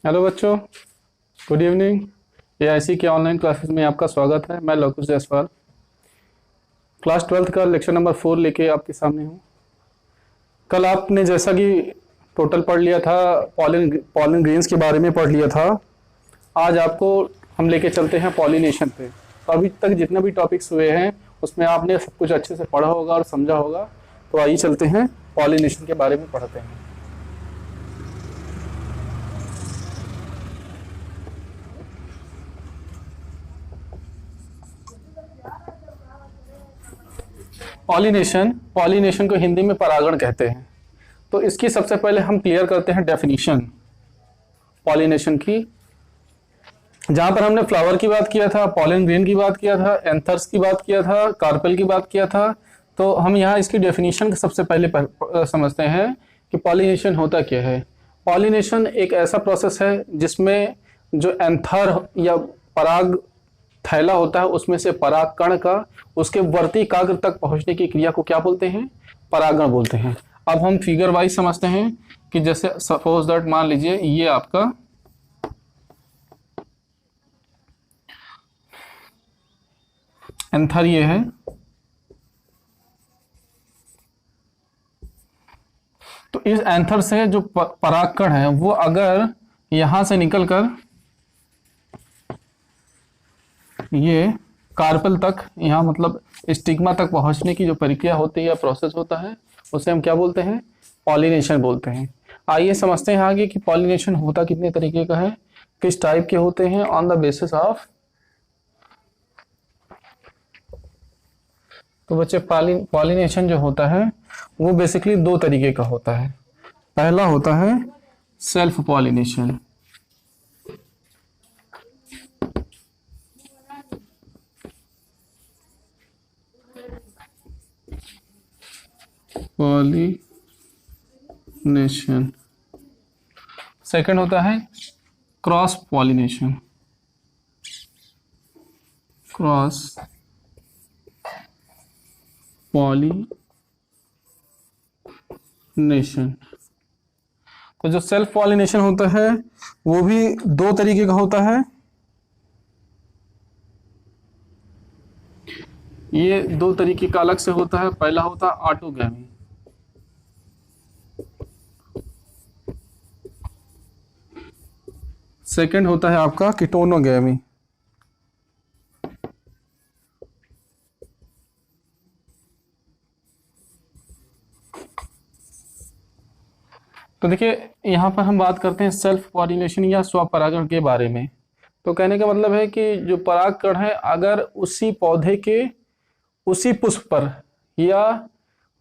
Hello बच्चों, good evening. AIC के online classes में आपका स्वागत है। मैं लवकुश जायसवाल क्लास 12th का लेक्चर नंबर 4 लेके आपके सामने हूँ। कल आपने जैसा कि टोटल पढ़ लिया था, पॉलिन पॉलिन ग्रेन्स के बारे में पढ़ लिया था। आज आपको हम लेके चलते हैं पॉलिनेशन पे। तो अभी तक जितने भी टॉपिक्स हुए हैं उसमें आपने सब कुछ अच्छे से पढ़ा होगा और समझा होगा। तो आइए चलते हैं पॉलिनेशन के बारे में पढ़ते हैं। पॉलिनेशन पॉलिनेशन को हिंदी में परागण कहते हैं। तो इसकी सबसे पहले हम क्लियर करते हैं डेफिनेशन पॉलिनेशन की। जहां पर हमने फ्लावर की बात किया था, पॉलन ग्रेन की बात किया था, एंथर्स की बात किया था, कार्पेल की बात किया था। तो हम यहाँ इसकी डेफिनेशन सबसे पहले समझते हैं कि पॉलिनेशन होता क्या है। पॉलिनेशन एक ऐसा प्रोसेस है जिसमें जो एंथर या पराग थैला होता है उसमें से पराग कण का उसके वर्ती काग्र तक पहुंचने की क्रिया को क्या बोलते हैं? परागण बोलते हैं। अब हम फिगर वाइज समझते हैं कि जैसे सपोज दैट मान लीजिए ये आपका एंथर ये है, तो इस एंथर से जो परागकण है वो अगर यहां से निकलकर ये कार्पेल तक, यहाँ मतलब स्टिग्मा तक पहुंचने की जो प्रक्रिया होती है या प्रोसेस होता है उसे हम क्या बोलते हैं? पॉलिनेशन बोलते हैं। आइए समझते हैं आगे कि पॉलिनेशन होता कितने तरीके का है, किस टाइप के होते हैं ऑन द बेसिस ऑफ। तो बच्चे पॉलिनेशन जो होता है वो बेसिकली दो तरीके का होता है। पहला होता है सेल्फ पॉलिनेशन। पॉलिनेशन। सेकंड होता है क्रॉस पॉलिनेशन। Cross pollination. तो जो सेल्फ पॉलिनेशन होता है वो भी दो तरीके का होता है। ये दो तरीके का अलग से होता है। पहला होता है ऑटोगैमी। सेकंड होता है आपका कीटोनोगैमी। तो देखिए यहाँ पर हम बात करते हैं सेल्फ पॉलिनेशन या स्वपरागण के बारे में। तो कहने का मतलब है कि जो परागकण है अगर उसी पौधे के उसी पुष्प पर या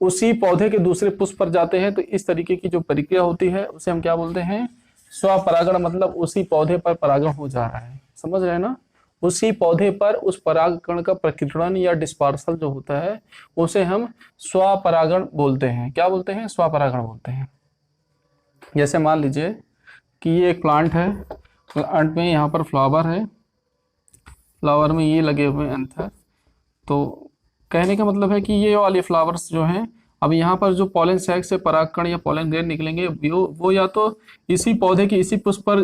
उसी पौधे के दूसरे पुष्प पर जाते हैं तो इस तरीके की जो प्रक्रिया होती है उसे हम क्या बोलते हैं? स्वपरागण। मतलब उसी पौधे पर परागण हो जा रहा है, समझ रहे हैं ना? उसी पौधे पर उस परागकण का प्रकीर्णन या डिस्पर्सल जो होता है उसे हम स्वपरागण बोलते हैं। क्या बोलते हैं? स्वपरागण बोलते हैं। जैसे मान लीजिए कि ये एक प्लांट है, प्लांट में यहाँ पर फ्लावर है, फ्लावर में ये लगे हुए एंथर। तो कहने का मतलब है कि ये वाले फ्लावर्स जो हैं, अब यहाँ पर जो पॉलन सैक से परागकण या पॉलन ग्रेन निकलेंगे वो या तो इसी पौधे की इसी पुष्प पर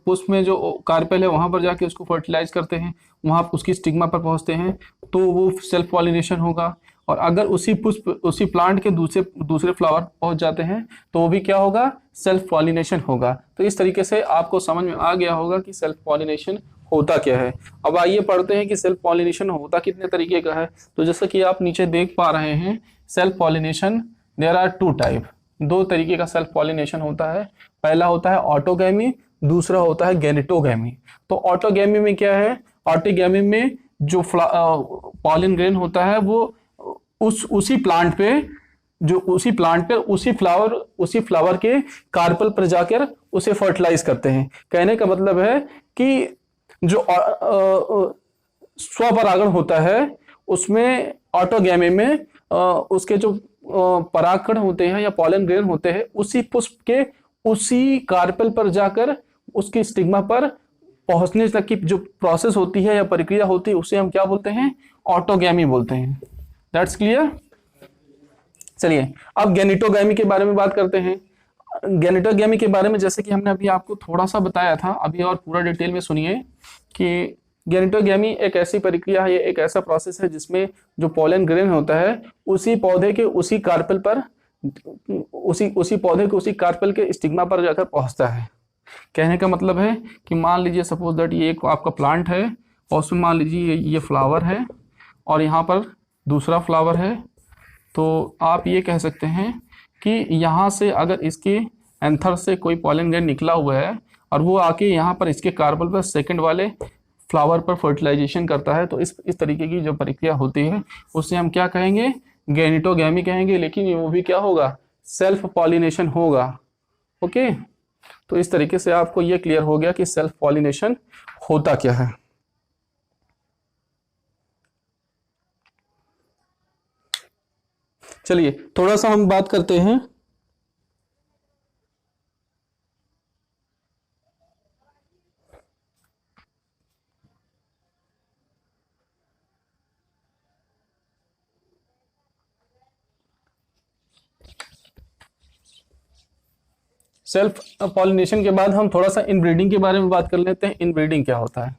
पुष्प में जो कार्पेल है वहां पर जाके उसको फर्टिलाइज करते हैं, वहां उसकी स्टिग्मा पर पहुंचते हैं तो वो सेल्फ पॉलिनेशन होगा। और अगर उसी पुष्प उसी प्लांट के दूसरे दूसरे फ्लावर पहुंच जाते हैं तो वो भी क्या होगा? सेल्फ पॉलिनेशन होगा। तो इस तरीके से आपको समझ में आ गया होगा कि सेल्फ पॉलिनेशन होता क्या है। अब आइए पढ़ते हैं कि सेल्फ पॉलिनेशन होता कितने तरीके का है। तो जैसा कि आप नीचे देख पा रहे हैं, self pollination there are two type. दो तरीके का सेल्फ पॉलिनेशन होता है। पहला होता है ऑटोगैमी, दूसरा होता है गेनिटोगैमी। तो ऑटोगैमी में क्या है? ऑटोगैमी में जो पॉलन ग्रेन होता है वो उसी प्लांट पे उसी फ्लावर के कार्पेल पर जाकर उसे फर्टिलाइज करते हैं। कहने का मतलब है कि जो स्वपरागण होता है उसमें ऑटोगैमी में उसके जो परागकण होते हैं या पॉलन ग्रेन होते हैं उसी पुष्प के उसी कार्पेल पर जाकर उसकी स्टिग्मा पर पहुंचने तक की जो प्रोसेस होती है या प्रक्रिया होती है उसे हम क्या बोलते हैं? ऑटोगैमी बोलते हैं। That's clear. चलिए अब गेनिटोगैमी के बारे में बात करते हैं। गैमेटोगेमी के बारे में जैसे कि हमने अभी आपको थोड़ा सा बताया था, अभी और पूरा डिटेल में सुनिए कि गैमेटोगेमी एक ऐसी प्रक्रिया है, एक ऐसा प्रोसेस है जिसमें जो पोलन ग्रेन होता है उसी पौधे के उसी कार्पेल पर, उसी उसी पौधे के उसी कार्पेल के स्टिग्मा पर जाकर पहुंचता है। कहने का मतलब है कि मान लीजिए सपोज दैट ये एक आपका प्लांट है और उसमें मान लीजिए ये फ्लावर है और यहाँ पर दूसरा फ्लावर है, तो आप ये कह सकते हैं कि यहाँ से अगर इसके एंथर से कोई पॉलन ग्रेन निकला हुआ है और वो आके यहाँ पर इसके कार्पेल पर सेकंड वाले फ्लावर पर फर्टिलाइजेशन करता है, तो इस तरीके की जो प्रक्रिया होती है उससे हम क्या कहेंगे, गैमेटोगेमी कहेंगे। लेकिन वो भी क्या होगा, सेल्फ पॉलिनेशन होगा। ओके, तो इस तरीके से आपको ये क्लियर हो गया कि सेल्फ पॉलिनेशन होता क्या है। चलिए थोड़ा सा हम बात करते हैं सेल्फ पॉलिनेशन के बाद हम थोड़ा सा इनब्रीडिंग के बारे में बात कर लेते हैं। इनब्रीडिंग क्या होता है?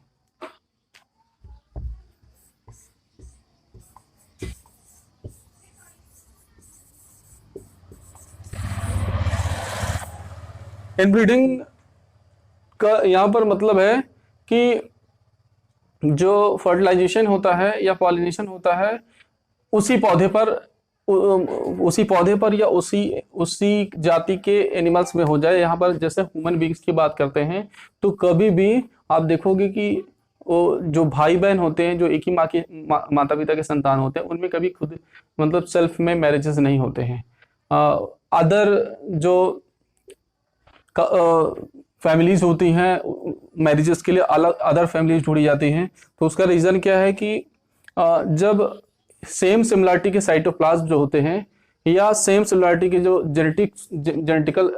इनब्रीडिंग का यहाँ पर मतलब है कि जो फर्टिलाइजेशन होता है या पॉलिनेशन होता है उसी पौधे पर, उसी पौधे पर या उसी उसी जाति के एनिमल्स में हो जाए। यहाँ पर जैसे ह्यूमन बींग्स की बात करते हैं तो कभी भी आप देखोगे कि वो जो भाई बहन होते हैं, जो एक ही माँ के माता पिता के संतान होते हैं, उनमें कभी खुद मतलब सेल्फ में मैरिजेस नहीं होते हैं। अदर जो फैमिलीज होती हैं मैरिजेस के लिए अलग अदर फैमिलीज जुड़ी जाती हैं, तो उसका रीज़न क्या है कि जब सेम सिमिलरिटी के साइटोप्लाज्म जो होते हैं या सेम सिमिलरिटी के जो जेनेटिकल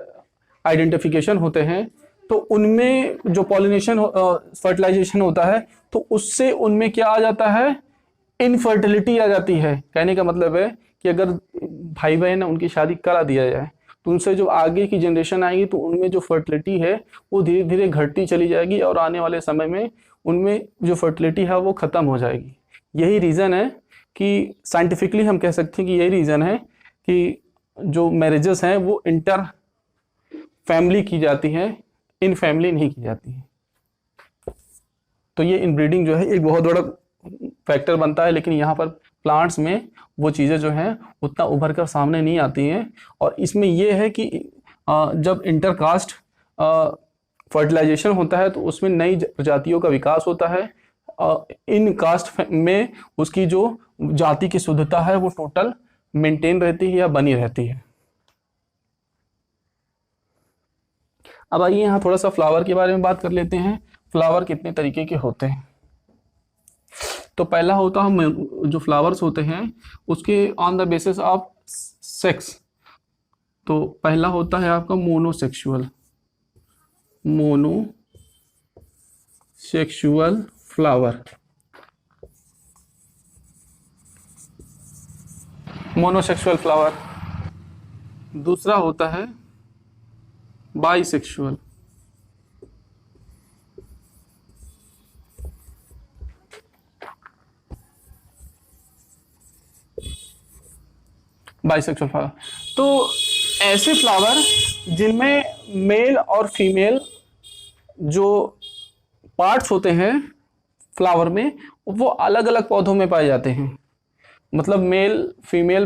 आइडेंटिफिकेशन होते हैं, तो उनमें जो पॉलिनेशन फर्टिलाइजेशन होता है तो उससे उनमें क्या आ जाता है, इनफर्टिलिटी आ जाती है। कहने का मतलब है कि अगर भाई बहन है उनकी शादी करा दिया जाए तो उनसे जो आगे की जनरेशन आएगी तो उनमें जो फर्टिलिटी है वो धीरे धीरे घटती चली जाएगी और आने वाले समय में उनमें जो फर्टिलिटी है वो ख़त्म हो जाएगी। यही रीज़न है कि साइंटिफिकली हम कह सकते हैं कि यही रीज़न है कि जो मैरिजेस हैं वो इंटर फैमिली की जाती हैं, इन फैमिली नहीं की जाती है। तो ये इनब्रीडिंग जो है एक बहुत बड़ा फैक्टर बनता है, लेकिन यहाँ पर प्लांट्स में वो चीज़ें जो हैं उतना उभर कर सामने नहीं आती हैं। और इसमें ये है कि जब इंटरकास्ट फर्टिलाइजेशन होता है तो उसमें नई प्रजातियों का विकास होता है। इन कास्ट में उसकी जो जाति की शुद्धता है वो टोटल मेंटेन रहती है या बनी रहती है। अब आइए यहाँ थोड़ा सा फ्लावर के बारे में बात कर लेते हैं। फ्लावर कितने तरीके के होते हैं? तो पहला होता है जो फ्लावर्स होते हैं उसके on the basis of sex. तो पहला होता है आपका मोनोसेक्सुअल फ्लावर। मोनोसेक्सुअल फ्लावर। दूसरा होता है बाइसेक्सुअल। बाइसेक्सुअल फ्लावर तो ऐसे फ्लावर जिनमें मेल और फीमेल जो पार्ट्स होते हैं फ्लावर में वो अलग अलग पौधों में पाए जाते हैं। मतलब मेल फीमेल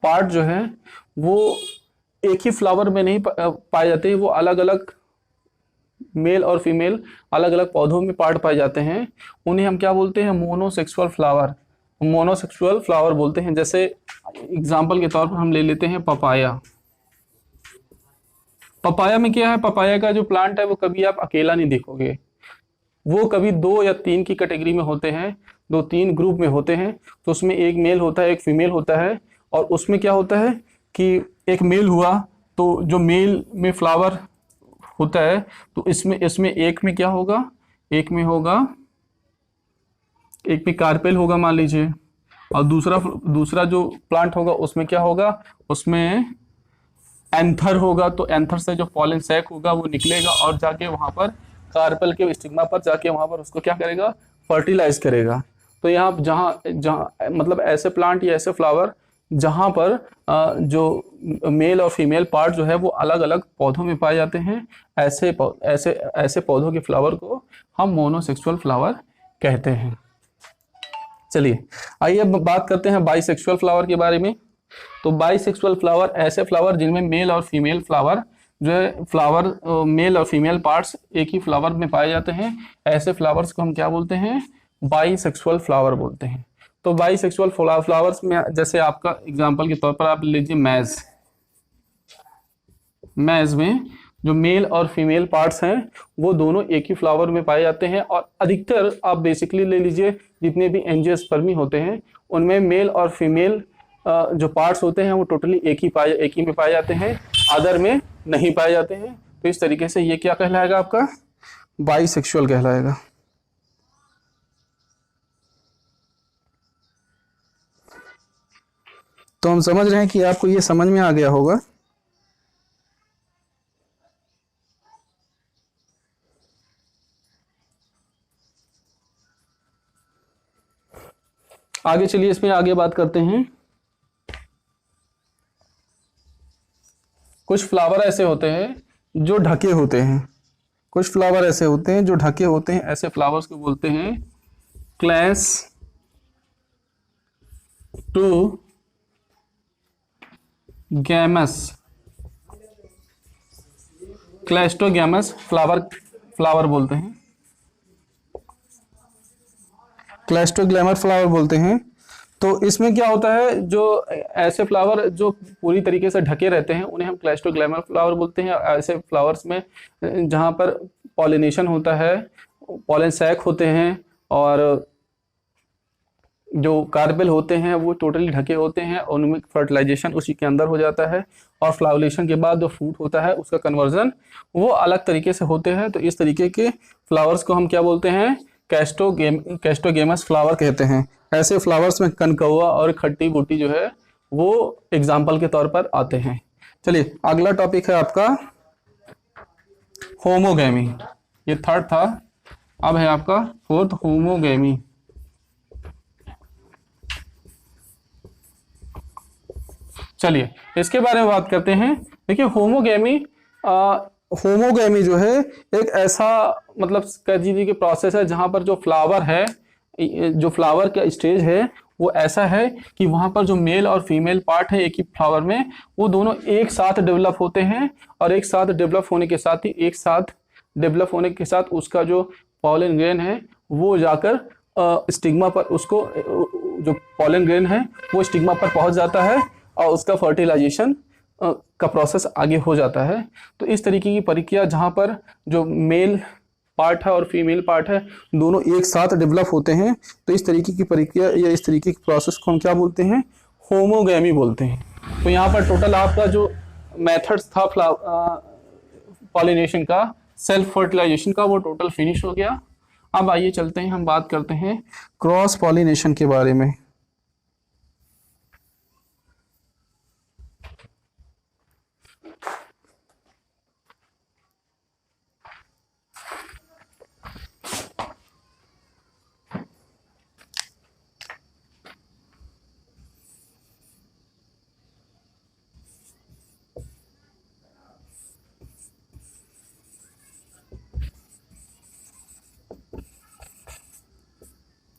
पार्ट जो है वो एक ही फ्लावर में नहीं पाए जाते, वो अलग अलग मेल और फीमेल अलग अलग पौधों में पार्ट पाए जाते हैं। उन्हें हम क्या बोलते हैं? मोनोसेक्सुअल फ्लावर बोलते हैं। जैसे एग्जाम्पल के तौर पर हम ले लेते हैं पपाया। पपाया में क्या है, पपाया का जो प्लांट है वो कभी आप अकेला नहीं देखोगे, वो कभी 2 या 3 की कैटेगरी में होते हैं, 2-3 ग्रुप में होते हैं। तो उसमें एक मेल होता है एक फीमेल होता है, और उसमें क्या होता है कि एक मेल हुआ तो जो मेल में फ्लावर होता है तो इसमें एक में क्या होगा, एक में कार्पेल होगा मान लीजिए, और दूसरा जो प्लांट होगा उसमें क्या होगा, उसमें एंथर होगा तो एंथर से जो पॉलन सैक होगा वो निकलेगा और जाके वहां पर कार्पल के स्टिग्मा पर जाके वहां पर उसको क्या करेगा, फर्टिलाइज करेगा। तो यहाँ जहाँ जहाँ मतलब ऐसे प्लांट या ऐसे फ्लावर जहाँ पर जो मेल और फीमेल पार्ट जो है वो अलग अलग पौधों में पाए जाते हैं, ऐसे ऐसे पौधों के फ्लावर को हम मोनोसेक्सुअल फ्लावर कहते हैं। चलिए आइए अब बात करते हैं बाइसेक्सुअल फ्लावर के बारे में। तो बाइसेक्सुअल फ्लावर ऐसे फ्लावर जिनमें मेल और फीमेल फ्लावर जो है फ्लावर मेल और फीमेल पार्ट्स एक ही फ्लावर में पाए जाते हैं, ऐसे फ्लावर्स को हम क्या बोलते हैं, बाइसेक्सुअल फ्लावर बोलते हैं। तो बाइसेक्सुअल फ्लावर्स में जैसे आपका एग्जांपल के तौर पर आप लीजिए मैज में जो मेल और फीमेल पार्ट्स हैं वो दोनों एक ही फ्लावर में पाए जाते हैं। और अधिकतर आप बेसिकली ले लीजिए जितने भी एंजियोस्पर्मी होते हैं उनमें मेल और फीमेल जो पार्ट्स होते हैं वो टोटली एक ही में पाए जाते हैं, अदर में नहीं पाए जाते हैं। तो इस तरीके से ये क्या कहलाएगा, आपका बाइसेक्सुअल कहलाएगा। तो हम समझ रहे हैं कि आपको ये समझ में आ गया होगा। आगे चलिए इसमें आगे बात करते हैं। कुछ फ्लावर ऐसे होते हैं जो ढके होते हैं, कुछ फ्लावर ऐसे होते हैं जो ढके होते हैं, ऐसे फ्लावर्स को बोलते हैं क्लैस टू गैमस, क्लैस्टोगैमस फ्लावर बोलते हैं, क्लैस्टोग्लैमर फ्लावर बोलते हैं। तो इसमें क्या होता है, जो ऐसे फ्लावर जो पूरी तरीके से ढके रहते हैं उन्हें हम क्लैस्टोग्लैमर फ्लावर बोलते हैं। ऐसे फ्लावर्स में जहाँ पर पॉलिनेशन होता है, पॉलन सैक होते हैं और जो कार्पेल होते हैं वो टोटली ढके होते हैं, उनमें फर्टिलाइजेशन उसी के अंदर हो जाता है और फ्लावरेशन के बाद जो फ्रूट होता है उसका कन्वर्जन वो अलग तरीके से होते हैं। तो इस तरीके के फ्लावर्स को हम क्या बोलते हैं, कैस्टोगेमस फ्लावर कहते हैं। ऐसे फ्लावर्स में कनकौआ और खट्टी बूटी जो है वो एग्जाम्पल के तौर पर आते हैं। चलिए अगला टॉपिक है आपका होमोगैमी, ये थर्ड था, अब है आपका फोर्थ होमोगैमी। चलिए इसके बारे में बात करते हैं। देखिए होमोगैमी जो है एक ऐसा मतलब कह दीजिए कि प्रोसेस है जहां पर जो फ्लावर है, जो फ्लावर का स्टेज है वो ऐसा है कि वहां पर जो मेल और फीमेल पार्ट है एक ही फ्लावर में वो दोनों एक साथ डेवलप होते हैं और एक साथ डेवलप होने के साथ उसका जो पॉलन ग्रेन है वो जाकर स्टिग्मा पर, उसको जो पॉलन ग्रेन है वो स्टिग्मा पर पहुंच जाता है और उसका फर्टिलाइजेशन का प्रोसेस आगे हो जाता है। तो इस तरीके की प्रक्रिया जहाँ पर जो मेल पार्ट है और फीमेल पार्ट है दोनों एक साथ डेवलप होते हैं, तो इस तरीके की प्रक्रिया या इस तरीके की प्रोसेस को हम क्या बोलते हैं, होमोगैमी बोलते हैं। तो यहाँ पर टोटल आपका जो मेथड्स था पॉलिनेशन का, सेल्फ फर्टिलाइजेशन का, वो टोटल फिनिश हो गया। अब आइए चलते हैं, हम बात करते हैं क्रॉस पॉलिनेशन के बारे में।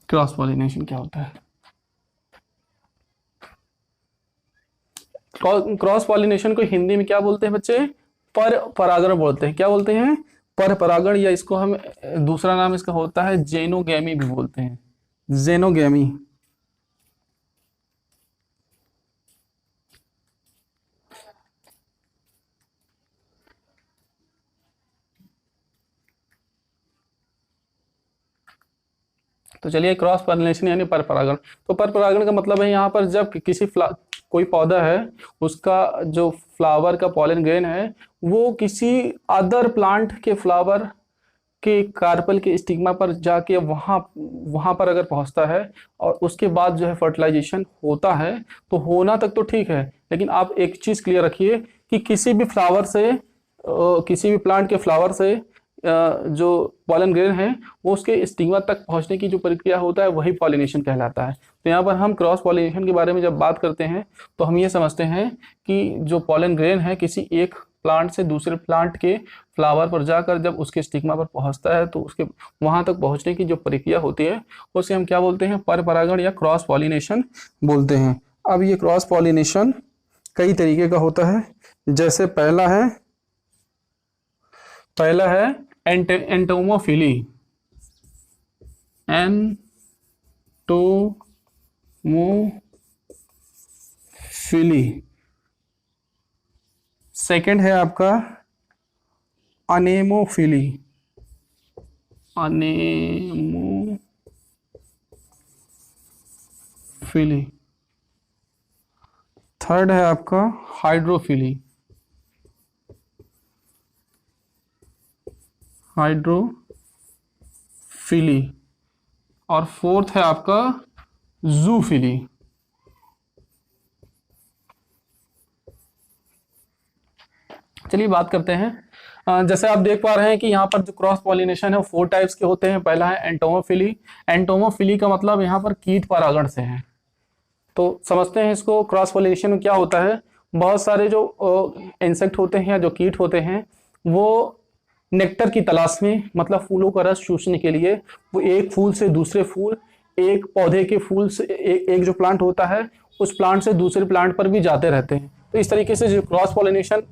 क्रॉस पॉलिनेशन क्या होता है? क्रॉस पॉलिनेशन को हिंदी में क्या बोलते हैं बच्चे? पर परागण बोलते हैं। क्या बोलते हैं? पर परागण, या इसको हम दूसरा नाम इसका होता है जेनोगैमी भी बोलते हैं, जेनोगैमी। तो चलिए क्रॉस पॉलिनेशन यानी पर परागण। तो पर परागण का मतलब है यहाँ पर जब किसी कोई पौधा है उसका जो फ्लावर का पॉलन ग्रेन है वो किसी अदर प्लांट के फ्लावर के कार्पल के स्टिग्मा पर जाके वहां पर अगर पहुंचता है और उसके बाद जो है फर्टिलाइजेशन होता है, तो होना तक तो ठीक है, लेकिन आप एक चीज क्लियर रखिए कि किसी भी फ्लावर से किसी भी प्लांट के फ्लावर से जो पॉलन ग्रेन है वो उसके स्टिग्मा तक पहुंचने की जो प्रक्रिया होता है वही पॉलिनेशन कहलाता है। तो यहाँ पर हम क्रॉस पॉलिनेशन के बारे में जब बात करते हैं तो हम ये समझते हैं कि जो पॉलन ग्रेन है किसी एक प्लांट से दूसरे प्लांट के फ्लावर पर जाकर जब उसके स्टिग्मा पर पहुंचता है तो उसके वहां तक पहुंचने की जो प्रक्रिया होती है उसे हम क्या बोलते हैं, पर परागण या क्रॉस पॉलिनेशन बोलते हैं। अब ये क्रॉस पॉलिनेशन कई तरीके का होता है, जैसे पहला है एंटोमोफिली, सेकंड है आपका अनेमोफिली, थर्ड है आपका हाइड्रोफिली, और फोर्थ है आपका जूफिली। चलिए बात करते हैं। जैसे आप देख पा रहे हैं कि यहाँ पर जो क्रॉस पॉलिनेशन है वो 4 टाइप्स के होते हैं। पहला है एंटोमोफिली। एंटोमोफिली का मतलब यहाँ पर कीट परागण से है। तो समझते हैं इसको, क्रॉस पॉलिनेशन में क्या होता है। बहुत सारे जो इंसेक्ट होते हैं या जो कीट होते हैं वो नेक्टर की तलाश में, मतलब फूलों का रस चूसने के लिए वो एक फूल से दूसरे फूल, एक पौधे के फूल से एक जो प्लांट होता है उस प्लांट से दूसरे प्लांट पर भी जाते रहते हैं। तो इस तरीके से जो क्रॉस पॉलिनेशन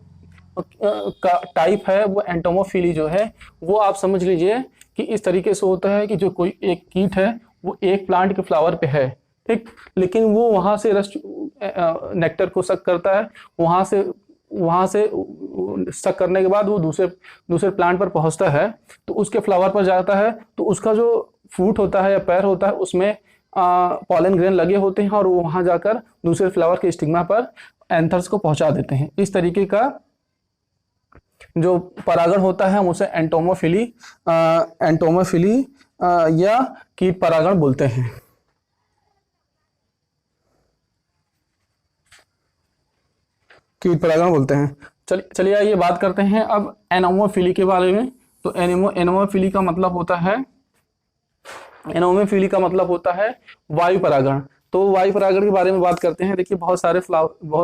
का टाइप है वो एंटोमोफिली जो है वो आप समझ लीजिए कि इस तरीके से होता है कि जो कोई एक कीट है वो एक प्लांट के फ्लावर पे है, ठीक, लेकिन वो वहां से रस नेक्टर को सक करता है, वहां से सक करने के बाद वो दूसरे प्लांट पर पहुंचता है तो उसके फ्लावर पर जाता है तो उसका जो फ्रूट होता है या पैर होता है उसमें पॉलन ग्रेन लगे होते हैं और वो वहां जाकर दूसरे फ्लावर के स्टिग्मा पर एंथर्स को पहुंचा देते हैं। इस तरीके का जो परागण होता है हम उसे एंटोमोफिली या कीट परागण बोलते हैं। चलिए आइए बात करते हैं अब एनोमोफिली के बारे में। तो एनोमोफिली का मतलब होता है वायु परागण। तो वायु परागण के बारे में बात करते हैं। देखिए बहुत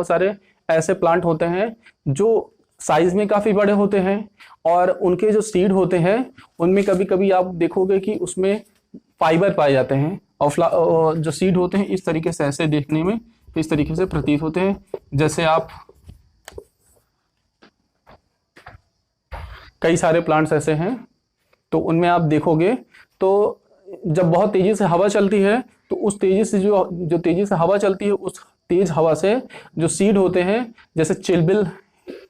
सारे ऐसे प्लांट होते हैं जो साइज में काफी बड़े होते हैं और उनके जो सीड होते हैं उनमें कभी कभी आप देखोगे कि उसमें फाइबर पाए जाते हैं और जो सीड होते हैं इस तरीके से ऐसे देखने में इस तरीके से प्रतीत होते हैं। जैसे आप कई सारे प्लांट्स ऐसे हैं तो उनमें आप देखोगे तो जब बहुत तेजी से हवा चलती है तो उस तेजी से जो तेजी से हवा चलती है उस तेज हवा से जो सीड होते हैं, जैसे चिलबिल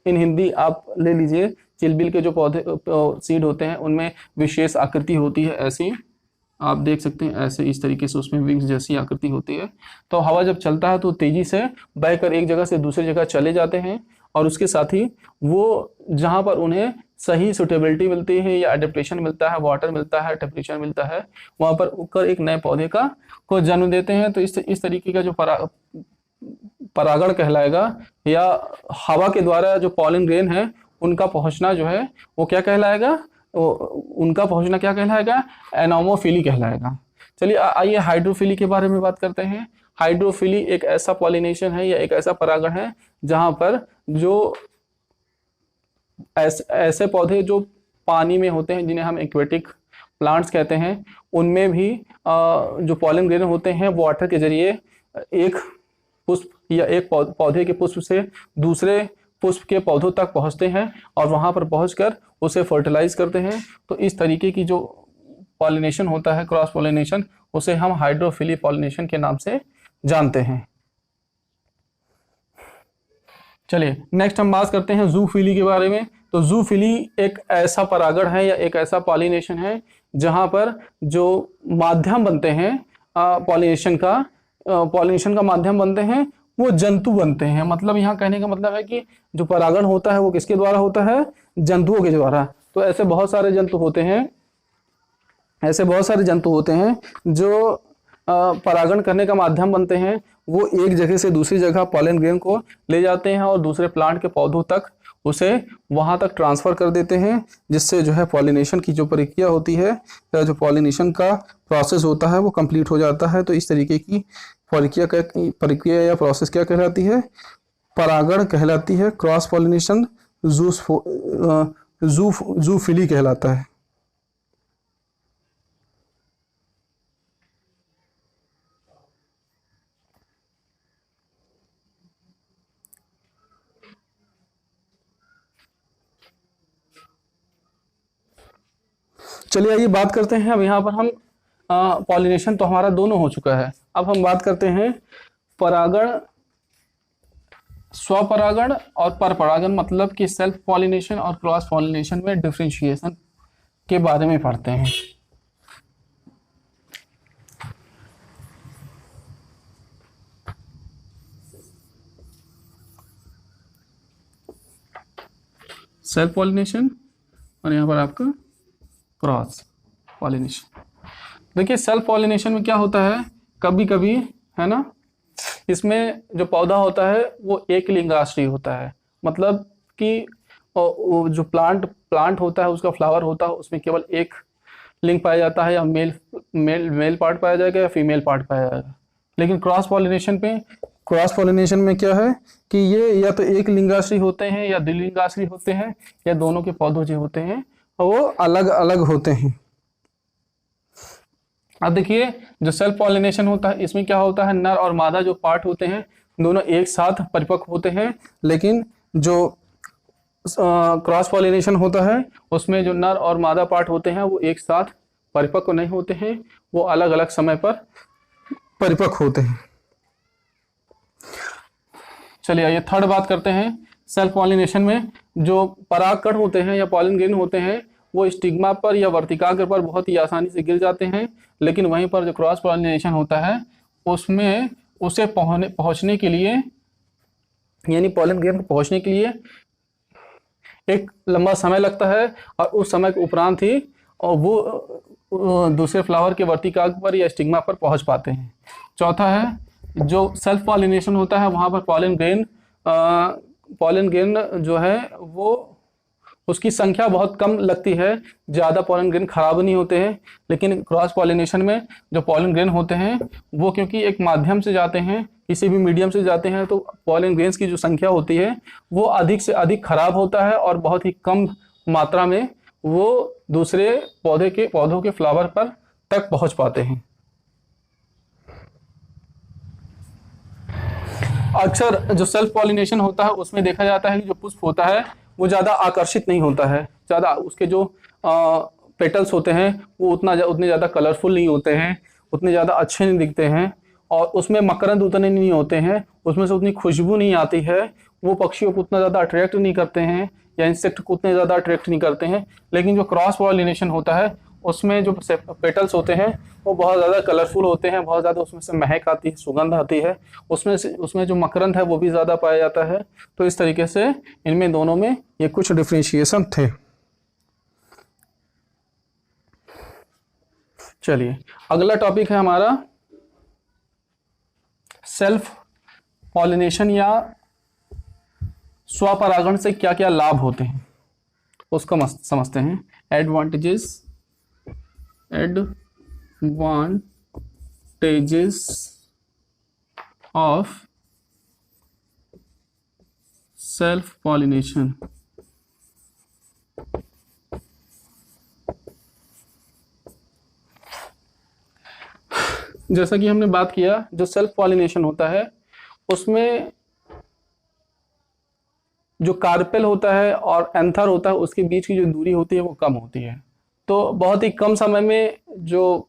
इन हिंदी आप ले लीजिए, चिलबिल के जो पौधे सीड होते हैं उनमें विशेष आकृति होती है, ऐसी आप देख सकते हैं, ऐसे इस तरीके से उसमें विंग्स जैसी आकृति होती है। तो हवा जब चलता है तो तेजी से बहकर एक जगह से दूसरी जगह चले जाते हैं और उसके साथ ही वो जहां पर उन्हें सही सुटेबिलिटी मिलती है या एडेप्टेशन मिलता है, वाटर मिलता है, टेम्परेचर मिलता है, वहां पर उगकर एक नए पौधे को जन्म देते हैं। तो इस तरीके का जो परागण कहलाएगा या हवा के द्वारा जो पॉलन ग्रेन है उनका पहुंचना जो है वो क्या कहलाएगा, एनोमोफिली कहलाएगा। चलिए आइए हाइड्रोफिली के बारे में बात करते हैं। हाइड्रोफिली एक ऐसा पॉलिनेशन है या एक ऐसा परागण है जहां पर जो ऐसे पौधे जो पानी में होते हैं जिन्हें हम एक्वेटिक प्लांट्स कहते हैं, उनमें भी जो पॉलन ग्रेन होते हैं वाटर के जरिए एक पुष्प या एक पौधे के पुष्प से दूसरे पुष्प के पौधों तक पहुंचते हैं और वहां पर पहुंचकर उसे फर्टिलाइज करते हैं। तो इस तरीके की जो पॉलिनेशन होता है, क्रॉस पॉलिनेशन, उसे हम हाइड्रोफिली पॉलिनेशन के नाम से जानते हैं। चलिए नेक्स्ट हम बात करते हैं जूफिली के बारे में। तो जूफिली एक ऐसा परागण है या एक ऐसा पॉलिनेशन है जहां पर जो माध्यम बनते हैं पॉलिनेशन का माध्यम बनते हैं वो जंतु बनते हैं। मतलब यहाँ कहने का मतलब है कि जो परागण होता है वो किसके द्वारा होता है, जंतुओं के द्वारा। तो ऐसे बहुत सारे जंतु होते हैं जो परागण करने का माध्यम बनते हैं, वो एक जगह से दूसरी जगह पॉलन ग्रेन को ले जाते हैं और दूसरे प्लांट के पौधों तक उसे वहां तक ट्रांसफर कर देते हैं, जिससे जो है पॉलिनेशन की जो प्रक्रिया होती है या जो पॉलिनेशन का प्रोसेस होता है वो कंप्लीट हो जाता है। तो इस तरीके की प्रक्रिया या प्रोसेस क्या कहलाती है? परागण कहलाती है। क्रॉस पॉलिनेशन जूफिली कहलाता है। चलिए आइए बात करते हैं। अब यहाँ पर हम पॉलिनेशन तो हमारा दोनों हो चुका है। अब हम बात करते हैं परागण, स्वपरागण और परपरागण, मतलब कि सेल्फ पॉलिनेशन और क्रॉस पॉलिनेशन में डिफरेंशिएशन के बारे में पढ़ते हैं। सेल्फ पॉलिनेशन और यहाँ पर आपका क्रॉस पॉलिनेशन। देखिए सेल्फ पॉलिनेशन में क्या होता है, कभी कभी है ना, इसमें जो पौधा होता है वो एक लिंगाश्री होता है, मतलब कि जो प्लांट होता है उसका फ्लावर होता है उसमें केवल एक लिंग पाया जाता है, या मेल पार्ट पाया जाएगा या फीमेल पार्ट पाया जाएगा। लेकिन क्रॉस पॉलिनेशन में क्या है कि ये या तो एक लिंगाश्री होते हैं या द्विलिंगाश्री होते हैं, या दोनों के पौधे जो होते हैं वो अलग अलग होते हैं। अब देखिए जो सेल्फ पॉलिनेशन होता है इसमें क्या होता है, नर और मादा जो पार्ट होते हैं दोनों एक साथ परिपक्व होते हैं। लेकिन जो क्रॉस पॉलिनेशन होता है उसमें जो नर और मादा पार्ट होते हैं वो एक साथ परिपक्व नहीं होते हैं, वो अलग अलग समय पर परिपक्व होते हैं। चलिए आइए थर्ड बात करते हैं। सेल्फ पॉलिनेशन में जो परागकण होते हैं या पॉलन ग्रेन होते हैं वो स्टिग्मा पर या वर्तिकाग्र पर बहुत ही आसानी से गिर जाते हैं, लेकिन वहीं पर जो क्रॉस पॉलिनेशन होता है उसमें उसे पहुंचने के लिए, यानी पॉलन ग्रेन को पहुंचने के लिए एक लंबा समय लगता है, और उस समय के उपरांत ही और वो दूसरे फ्लावर के वर्तिकाग्र पर या स्टिग्मा पर पहुंच पाते हैं। चौथा है जो सेल्फ पॉलिनेशन होता है वहां पर पॉलन ग्रेन जो है वो उसकी संख्या बहुत कम लगती है, ज़्यादा पॉलन ग्रेन खराब नहीं होते हैं। लेकिन क्रॉस पॉलिनेशन में जो पॉलन ग्रेन होते हैं वो क्योंकि एक माध्यम से जाते हैं, किसी भी मीडियम से जाते हैं, तो पॉलन ग्रेन्स की जो संख्या होती है वो अधिक से अधिक खराब होता है और बहुत ही कम मात्रा में वो दूसरे पौधों के फ्लावर पर तक पहुंच पाते हैं। अक्सर जो सेल्फ पॉलिनेशन होता है उसमें देखा जाता है कि जो पुष्प होता है वो ज़्यादा आकर्षित नहीं होता है, ज़्यादा उसके जो पेटल्स होते हैं वो उतने ज़्यादा कलरफुल नहीं होते हैं, उतने ज़्यादा अच्छे नहीं दिखते हैं, और उसमें मकरंद उतने नहीं होते हैं, उसमें से उतनी खुशबू नहीं आती है, वो पक्षियों को उतना ज़्यादा अट्रैक्ट नहीं करते हैं या इंसेक्ट को उतने ज़्यादा अट्रैक्ट नहीं करते हैं। लेकिन जो क्रॉस पॉलिनेशन होता है उसमें जो पेटल्स होते हैं वो बहुत ज़्यादा कलरफुल होते हैं, बहुत ज़्यादा उसमें से महक आती है, सुगंध आती है, उसमें जो मकरंद है वो भी ज़्यादा पाया जाता है। तो इस तरीके से इनमें दोनों में ये कुछ डिफरेंशिएशन थे। चलिए अगला टॉपिक है हमारा सेल्फ पॉलिनेशन या स्वपरागण से क्या क्या लाभ होते हैं उसको समझते हैं। Advantages of self pollination. जैसा कि हमने बात किया जो सेल्फ पॉलिनेशन होता है उसमें जो कार्पेल होता है और एंथर होता है उसके बीच की जो दूरी होती है वो कम होती है, तो बहुत ही कम समय में जो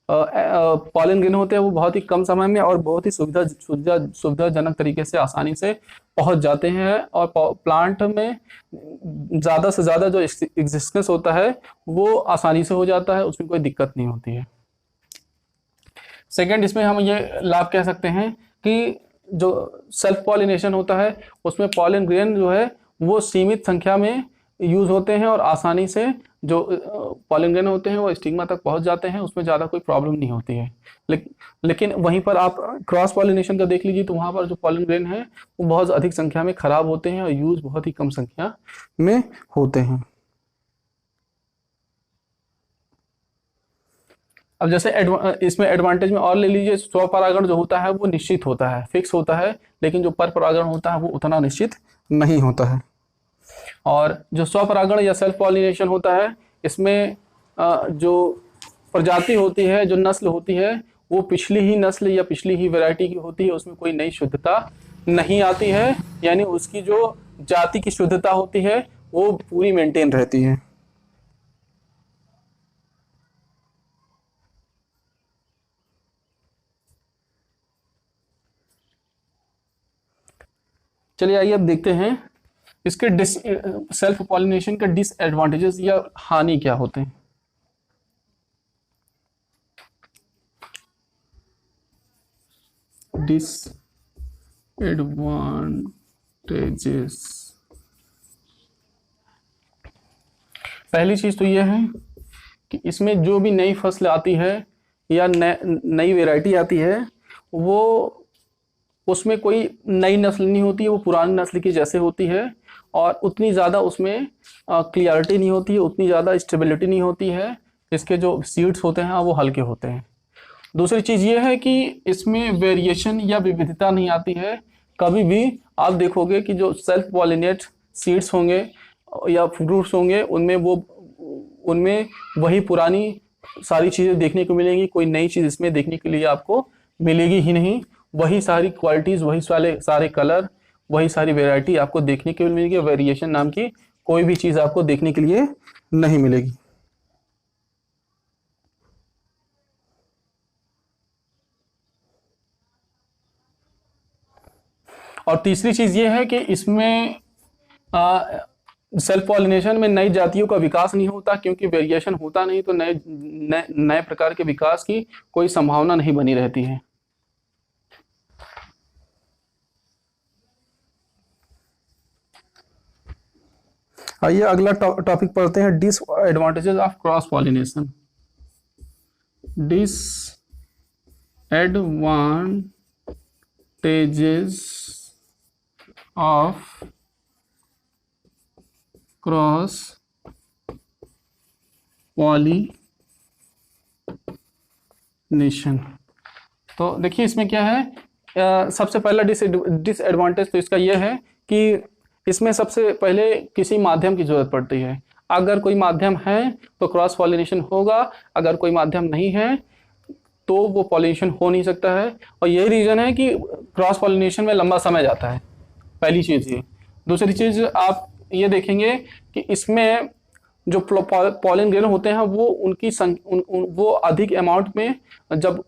पॉलन ग्रेन होते हैं वो बहुत ही कम समय में और बहुत ही सुविधाजनक तरीके से आसानी से पहुंच जाते हैं, और प्लांट में ज़्यादा से ज़्यादा जो एग्जिस्टेंस होता है वो आसानी से हो जाता है, उसमें कोई दिक्कत नहीं होती है। सेकेंड, इसमें हम ये लाभ कह सकते हैं कि जो सेल्फ पॉलिनेशन होता है उसमें पॉलन ग्रेन जो है वो सीमित संख्या में यूज होते हैं और आसानी से जो पॉलन ग्रेन होते हैं वो स्टिग्मा तक पहुंच जाते हैं, उसमें ज़्यादा कोई प्रॉब्लम नहीं होती है। लेकिन वहीं पर आप क्रॉस पॉलिनेशन का देख लीजिए, तो वहाँ पर जो पॉलन ग्रेन है वो बहुत अधिक संख्या में खराब होते हैं और यूज बहुत ही कम संख्या में होते हैं। अब जैसे इसमें एडवांटेज में और ले लीजिए, स्वपरागण जो होता है वो निश्चित होता है, फिक्स होता है, लेकिन जो पर परागण होता है वो उतना निश्चित नहीं होता है। और जो स्वपरागण या सेल्फ पॉलिनेशन होता है, इसमें जो प्रजाति होती है, जो नस्ल होती है, वो पिछली ही नस्ल या पिछली ही वैरायटी की होती है, उसमें कोई नई शुद्धता नहीं आती है, यानी उसकी जो जाति की शुद्धता होती है वो पूरी मेंटेन रहती है। चलिए आइए अब देखते हैं इसके सेल्फ पॉलिनेशन के डिसएडवांटेजेस या हानि क्या होते हैं। डिसएडवांटेजेस, पहली चीज तो यह है कि इसमें जो भी नई फसल आती है या नई वैरायटी आती है, वो उसमें कोई नई नस्ल नहीं होती है, वो पुरानी नस्ल की जैसे होती है, और उतनी ज़्यादा उसमें क्लियरिटी नहीं होती है, उतनी ज़्यादा स्टेबिलिटी नहीं होती है, इसके जो सीड्स होते हैं वो हल्के होते हैं। दूसरी चीज़ ये है कि इसमें वेरिएशन या विविधता नहीं आती है। कभी भी आप देखोगे कि जो सेल्फ पॉलिनेट सीड्स होंगे या फ्रूट्स होंगे, उनमें वही पुरानी सारी चीज़ें देखने को मिलेंगी, कोई नई चीज़ इसमें देखने के लिए आपको मिलेगी ही नहीं। वही सारी क्वालिटीज़, वही सारे कलर, वही सारी वैरायटी आपको देखने के लिए मिलेगी। वेरिएशन नाम की कोई भी चीज़ आपको देखने के लिए नहीं मिलेगी। और तीसरी चीज़ ये है कि इसमें सेल्फ पॉलिनेशन में नई जातियों का विकास नहीं होता, क्योंकि वेरिएशन होता नहीं, तो नए प्रकार के विकास की कोई संभावना नहीं बनी रहती है। आइए अगला टॉपिक पढ़ते हैं, disadvantages of cross pollination. Disadvantages of cross pollination. तो देखिए इसमें क्या है, सबसे पहला डिसएडवांटेज तो इसका यह है कि इसमें सबसे पहले किसी माध्यम की जरूरत पड़ती है। अगर कोई माध्यम है तो क्रॉस पॉलिनेशन होगा, अगर कोई माध्यम नहीं है तो वो पॉलिनेशन हो नहीं सकता है। और यही रीज़न है कि क्रॉस पॉलिनेशन में लंबा समय जाता है, पहली चीज़ ये। दूसरी चीज़ आप ये देखेंगे कि इसमें जो पॉलन ग्रेन होते हैं वो वो अधिक अमाउंट में जब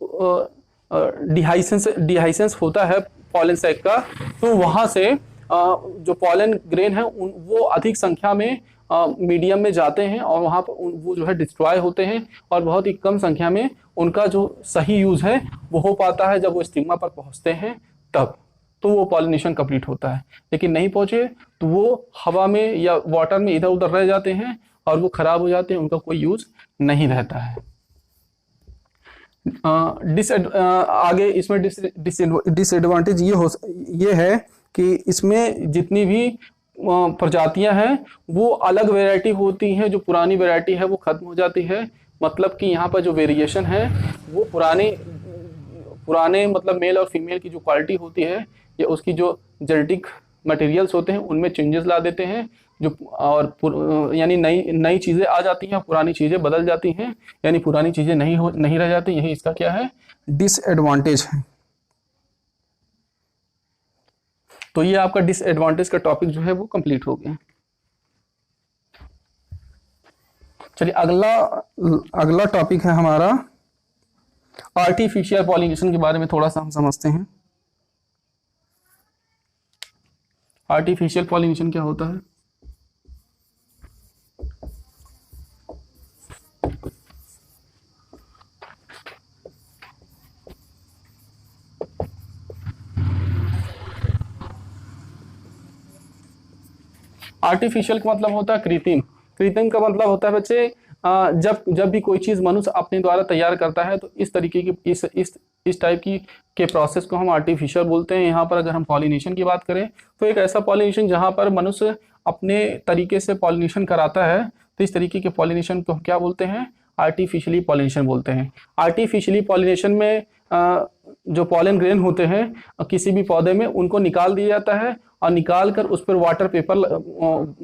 डिहाइसेंस होता है पॉलन सैक का, तो वहाँ से जो पॉलन ग्रेन है वो अधिक संख्या में मीडियम में जाते हैं और वहाँ पर वो जो है डिस्ट्रॉय होते हैं, और बहुत ही कम संख्या में उनका जो सही यूज़ है वो हो पाता है। जब वो स्टिग्मा पर पहुँचते हैं तब तो वो पॉलिनेशन कंप्लीट होता है, लेकिन नहीं पहुँचे तो वो हवा में या वाटर में इधर उधर रह जाते हैं और वो खराब हो जाते हैं, उनका कोई यूज़ नहीं रहता है। आगे इसमें डिसएडवांटेज ये है कि इसमें जितनी भी प्रजातियां हैं वो अलग वैरायटी होती हैं, जो पुरानी वैरायटी है वो खत्म हो जाती है। मतलब कि यहाँ पर जो वेरिएशन है वो पुराने मतलब मेल और फीमेल की जो क्वालिटी होती है या उसकी जो जेनेटिक मटेरियल्स होते हैं उनमें चेंजेस ला देते हैं, जो और यानी नई चीज़ें आ जाती हैं, पुरानी चीज़ें बदल जाती हैं, यानी पुरानी चीज़ें नहीं रह जाती। यही इसका क्या है, डिसएडवांटेज है। तो ये आपका डिसएडवांटेज का टॉपिक जो है वो कंप्लीट हो गया। चलिए अगला टॉपिक है हमारा आर्टिफिशियल पॉलिनेशन के बारे में थोड़ा सा हम समझते हैं। आर्टिफिशियल पॉलिनेशन क्या होता है? आर्टिफिशियल का मतलब होता है कृत्रिम, कृत्रिम का मतलब होता है बच्चे जब जब भी कोई चीज़ मनुष्य अपने द्वारा तैयार करता है तो इस तरीके की इस टाइप की के प्रोसेस को हम आर्टिफिशियल बोलते हैं। यहाँ पर अगर हम पॉलिनेशन की बात करें तो एक ऐसा पॉलिनेशन जहाँ पर मनुष्य अपने तरीके से पॉलिनेशन कराता है, तो इस तरीके के पॉलिनेशन को हम क्या बोलते हैं? आर्टिफिशियली पॉलिनेशन बोलते हैं। आर्टिफिशियली पॉलिनेशन में जो पॉलन ग्रेन होते हैं किसी भी पौधे में, उनको निकाल दिया जाता है और निकाल कर उस पर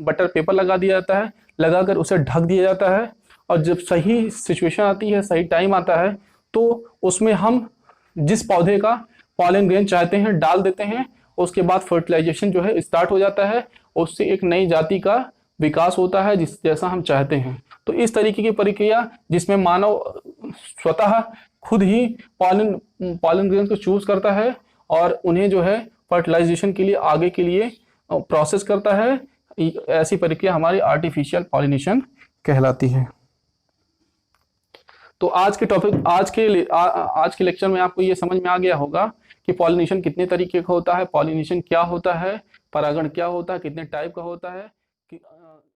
बटर पेपर लगा दिया जाता है, लगाकर उसे ढक दिया जाता है। और जब सही सिचुएशन आती है, सही टाइम आता है, तो उसमें हम जिस पौधे का पॉलन ग्रेन चाहते हैं डाल देते हैं। उसके बाद फर्टिलाइजेशन जो है स्टार्ट हो जाता है, उससे एक नई जाति का विकास होता है जिस जैसा हम चाहते हैं। तो इस तरीके की प्रक्रिया जिसमें मानव स्वतः खुद ही पॉलन ग्रेन को चूज करता है और उन्हें जो है फर्टिलाइजेशन के लिए आगे के लिए प्रोसेस करता है, ऐसी प्रक्रिया हमारी आर्टिफिशियल पॉलिनेशन कहलाती है। तो आज के लेक्चर में आपको ये समझ में आ गया होगा कि पॉलिनेशन कितने तरीके का होता है, पॉलिनेशन क्या होता है, परागण क्या होता है, कितने टाइप का होता है।